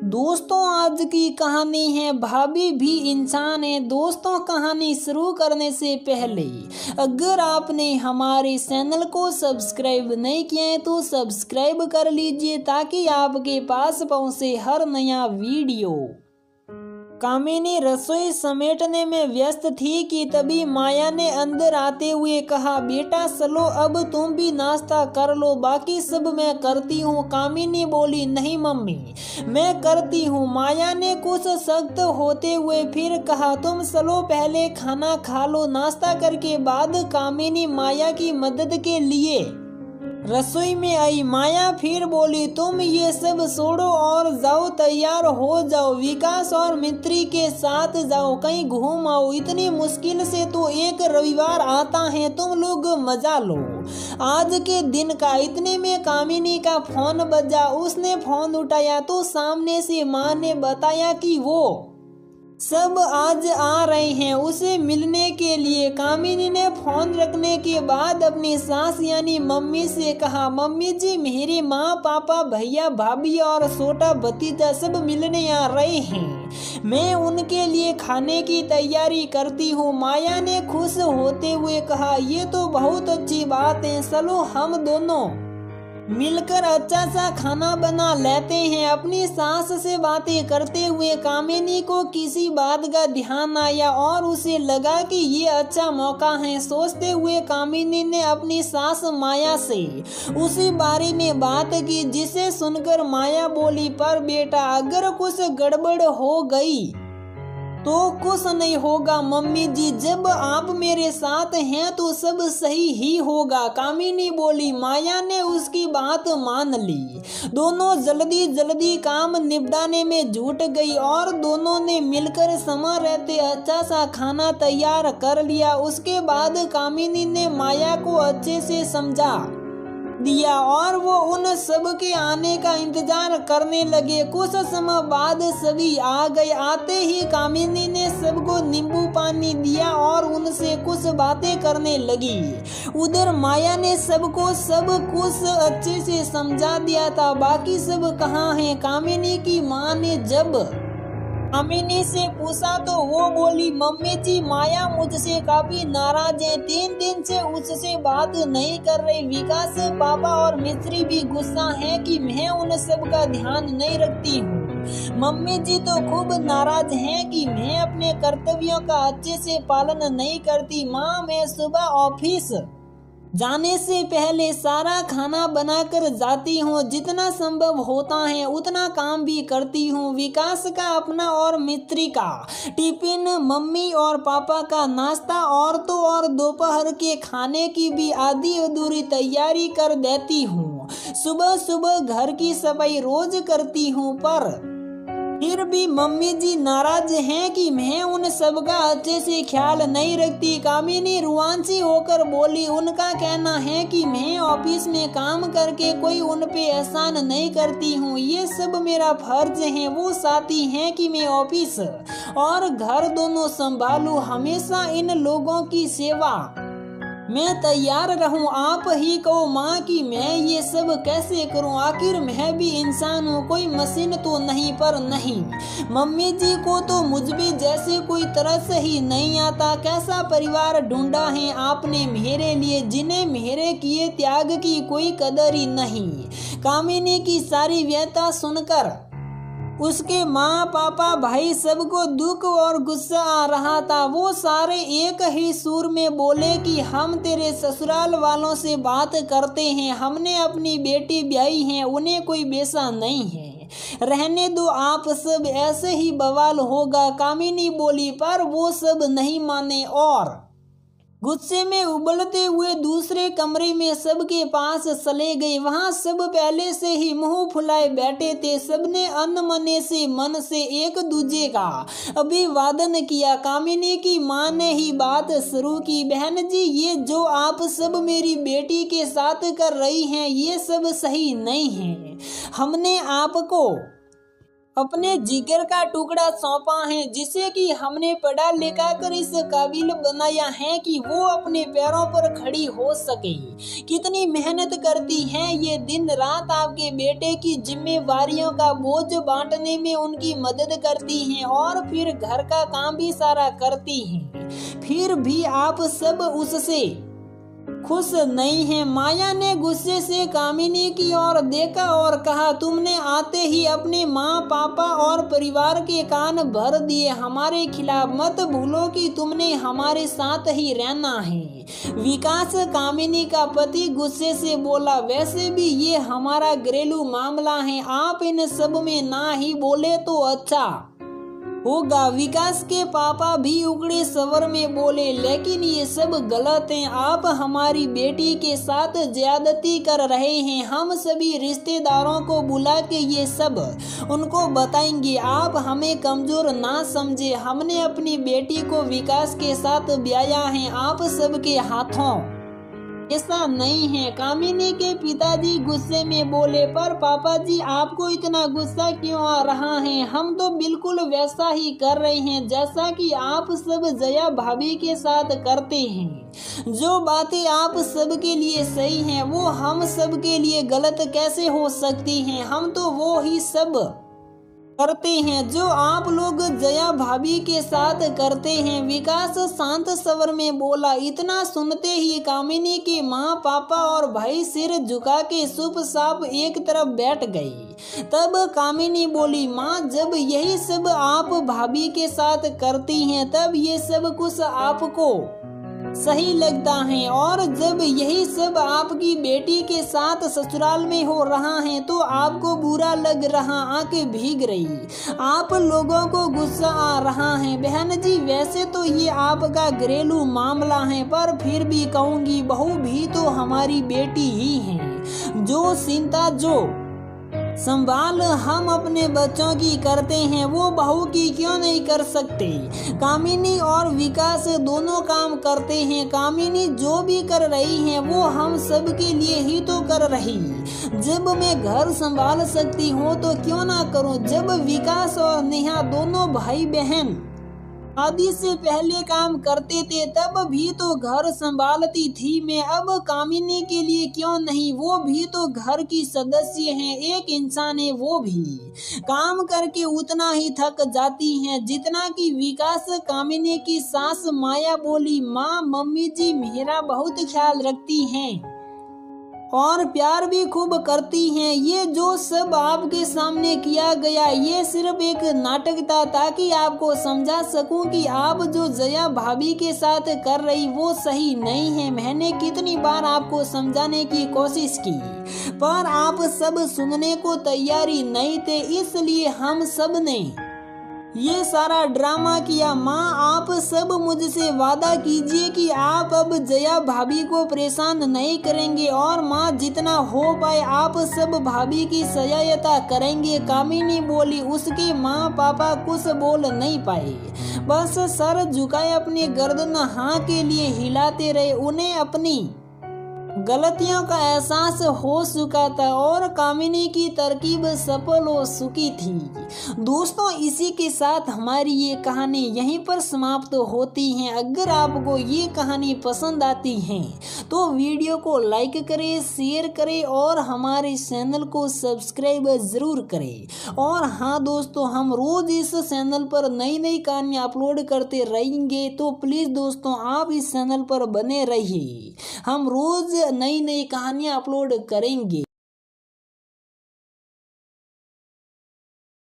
दोस्तों, आज की कहानी है भाभी भी इंसान है। दोस्तों, कहानी शुरू करने से पहले अगर आपने हमारे चैनल को सब्सक्राइब नहीं किया है तो सब्सक्राइब कर लीजिए ताकि आपके पास पहुंचे हर नया वीडियो। कामिनी रसोई समेटने में व्यस्त थी कि तभी माया ने अंदर आते हुए कहा, बेटा चलो अब तुम भी नाश्ता कर लो, बाकी सब मैं करती हूँ। कामिनी बोली, नहीं मम्मी, मैं करती हूँ। माया ने कुछ सख्त होते हुए फिर कहा, तुम चलो पहले खाना खा लो। नाश्ता करके बाद कामिनी माया की मदद के लिए रसोई में आई। माया फिर बोली, तुम ये सब छोड़ो और जाओ, तैयार हो जाओ, विकास और मित्री के साथ जाओ, कहीं घूम आओ। इतनी मुश्किल से तो एक रविवार आता है, तुम लोग मजा लो आज के दिन का। इतने में कामिनी का फोन बजा। उसने फोन उठाया तो सामने से माँ ने बताया कि वो सब आज आ रहे हैं उसे मिलने के लिए। कामिनी ने फोन रखने के बाद अपनी सास यानी मम्मी से कहा, मम्मी जी, मेरी माँ, पापा, भैया, भाभी और छोटा भतीजा सब मिलने आ रहे हैं। मैं उनके लिए खाने की तैयारी करती हूँ। माया ने खुश होते हुए कहा, ये तो बहुत अच्छी बात है, चलो हम दोनों मिलकर अच्छा सा खाना बना लेते हैं। अपनी सास से बातें करते हुए कामिनी को किसी बात का ध्यान आया और उसे लगा कि ये अच्छा मौका है। सोचते हुए कामिनी ने अपनी सास माया से उसी बारे में बात की, जिसे सुनकर माया बोली, पर बेटा अगर कुछ गड़बड़ हो गई तो कुछ नहीं होगा मम्मी जी, जब आप मेरे साथ हैं तो सब सही ही होगा। कामिनी बोली। माया ने उसकी बात मान ली। दोनों जल्दी जल्दी काम निपटाने में जुट गई और दोनों ने मिलकर समय रहते अच्छा सा खाना तैयार कर लिया। उसके बाद कामिनी ने माया को अच्छे से समझा दिया और वो उन सब के आने का इंतजार करने लगे। कुछ समय बाद सभी आ गए। आते ही कामिनी ने सबको नींबू पानी दिया और उनसे कुछ बातें करने लगी। उधर माया ने सबको सब कुछ अच्छे से समझा दिया था। बाकी सब कहाँ हैं? कामिनी की माँ ने जब कामिनी से पूछा तो वो बोली, मम्मी जी, माया मुझसे काफी नाराज है, 3 दिन से उससे बात नहीं कर रही। विकास, पापा और मित्री भी गुस्सा है कि मैं उन सब का ध्यान नहीं रखती हूँ। मम्मी जी तो खूब नाराज हैं कि मैं अपने कर्तव्यों का अच्छे से पालन नहीं करती। माँ, मैं सुबह ऑफिस जाने से पहले सारा खाना बनाकर जाती हूँ, जितना संभव होता है उतना काम भी करती हूँ। विकास का अपना और मित्री का टिफिन, मम्मी और पापा का नाश्ता और तो और दोपहर के खाने की भी आधी अधूरी तैयारी कर देती हूँ। सुबह सुबह घर की सफाई रोज करती हूँ, पर फिर भी मम्मी जी नाराज हैं कि मैं उन सब का अच्छे से ख्याल नहीं रखती। कामिनी रुआंसी होकर बोली, उनका कहना है कि मैं ऑफिस में काम करके कोई उन पे एहसान नहीं करती हूँ, ये सब मेरा फर्ज है। वो चाहती हैं कि मैं ऑफिस और घर दोनों संभालूं, हमेशा इन लोगों की सेवा मैं तैयार रहूं। आप ही कहो माँ कि मैं ये सब कैसे करूं? आखिर मैं भी इंसान हूँ, कोई मशीन तो नहीं। पर नहीं, मम्मी जी को तो मुझ भी जैसे कोई तरस ही नहीं आता। कैसा परिवार ढूंढा है आपने मेरे लिए, जिन्हें मेरे किए त्याग की कोई कदर ही नहीं। कामिनी की सारी व्यथा सुनकर उसके माँ, पापा, भाई सबको दुख और गुस्सा आ रहा था। वो सारे एक ही सुर में बोले कि हम तेरे ससुराल वालों से बात करते हैं, हमने अपनी बेटी ब्याही है, उन्हें कोई बेसा नहीं है, रहने दो, आप सब ऐसे ही बवाल होगा। कामिनी बोली, पर वो सब नहीं माने और गुस्से में उबलते हुए दूसरे कमरे में सबके पास चले गए। वहां सब पहले से ही मुंह फुलाए बैठे थे। सबने अनमने से मन से एक दूजे का अभिवादन किया। कामिनी की मां ने ही बात शुरू की, बहन जी, ये जो आप सब मेरी बेटी के साथ कर रही हैं ये सब सही नहीं है। हमने आपको अपने जिगर का टुकड़ा सौंपा है, जिसे कि हमने पढ़ा लिखा कर इस काबिल बनाया है कि वो अपने पैरों पर खड़ी हो सके। कितनी मेहनत करती हैं ये, दिन रात आपके बेटे की जिम्मेवारियों का बोझ बांटने में उनकी मदद करती हैं और फिर घर का काम भी सारा करती हैं। फिर भी आप सब उससे खुश नहीं है। माया ने गुस्से से कामिनी की ओर देखा और कहा, तुमने आते ही अपने माँ पापा और परिवार के कान भर दिए। हमारे खिलाफ मत भूलो कि तुमने हमारे साथ ही रहना है। विकास, कामिनी का पति, गुस्से से बोला, वैसे भी ये हमारा घरेलू मामला है, आप इन सब में ना ही बोले तो अच्छा होगा। विकास के पापा भी उगड़े स्वर में बोले, लेकिन ये सब गलत है। आप हमारी बेटी के साथ ज्यादती कर रहे हैं। हम सभी रिश्तेदारों को बुला के ये सब उनको बताएंगे। आप हमें कमजोर ना समझे। हमने अपनी बेटी को विकास के साथ ब्याया है, आप सबके हाथों ऐसा नहीं है। कामिनी के पिताजी गुस्से में बोले, पर पापा जी आपको इतना गुस्सा क्यों आ रहा है? हम तो बिल्कुल वैसा ही कर रहे हैं जैसा कि आप सब जया भाभी के साथ करते हैं। जो बातें आप सबके लिए सही हैं वो हम सब के लिए गलत कैसे हो सकती हैं? हम तो वो ही सब करते हैं जो आप लोग जया भाभी के साथ करते हैं। विकास शांत स्वर में बोला। इतना सुनते ही कामिनी के माँ पापा और भाई सिर झुका के चुपचाप एक तरफ बैठ गई। तब कामिनी बोली, माँ जब यही सब आप भाभी के साथ करती हैं तब ये सब कुछ आपको सही लगता है, और जब यही सब आपकी बेटी के साथ ससुराल में हो रहा है तो आपको बुरा लग रहा। आंखें भीग रही, आप लोगों को गुस्सा आ रहा है। बहन जी वैसे तो ये आपका घरेलू मामला है, पर फिर भी कहूँगी बहू भी तो हमारी बेटी ही है। जो चिंता जो संभाल हम अपने बच्चों की करते हैं वो बहू की क्यों नहीं कर सकते? कामिनी और विकास दोनों काम करते हैं। कामिनी जो भी कर रही है वो हम सब के लिए ही तो कर रही। जब मैं घर संभाल सकती हूँ तो क्यों ना करूँ? जब विकास और नेहा दोनों भाई बहन शादी से पहले काम करते थे तब भी तो घर संभालती थी मैं। अब कामिनी के लिए क्यों नहीं? वो भी तो घर की सदस्य हैं, एक इंसान है। वो भी काम करके उतना ही थक जाती हैं जितना कि विकास। कामिनी की सास माया बोली, माँ मम्मी जी मेरा बहुत ख्याल रखती हैं और प्यार भी खूब करती हैं। ये जो सब आपके सामने किया गया ये सिर्फ एक नाटक था ताकि आपको समझा सकूं कि आप जो जया भाभी के साथ कर रही वो सही नहीं है। मैंने कितनी बार आपको समझाने की कोशिश की पर आप सब सुनने को तैयारी नहीं थे, इसलिए हम सब ने ये सारा ड्रामा किया। माँ आप सब मुझसे वादा कीजिए कि आप अब जया भाभी को परेशान नहीं करेंगे और माँ जितना हो पाए आप सब भाभी की सहायता करेंगे। कामिनी बोली। उसके माँ पापा कुछ बोल नहीं पाए, बस सर झुकाए अपनी गर्दन हाँ के लिए हिलाते रहे। उन्हें अपनी गलतियों का एहसास हो चुका था और कामिनी की तरकीब सफल हो चुकी थी। दोस्तों इसी के साथ हमारी ये कहानी यहीं पर समाप्त होती है। अगर आपको ये कहानी पसंद आती है तो वीडियो को लाइक करें, शेयर करें और हमारे चैनल को सब्सक्राइब जरूर करें। और हाँ दोस्तों हम रोज इस चैनल पर नई नई कहानियाँ अपलोड करते रहेंगे, तो प्लीज़ दोस्तों आप इस चैनल पर बने रहिए। हम रोज नई नई कहानियाँ अपलोड करेंगे।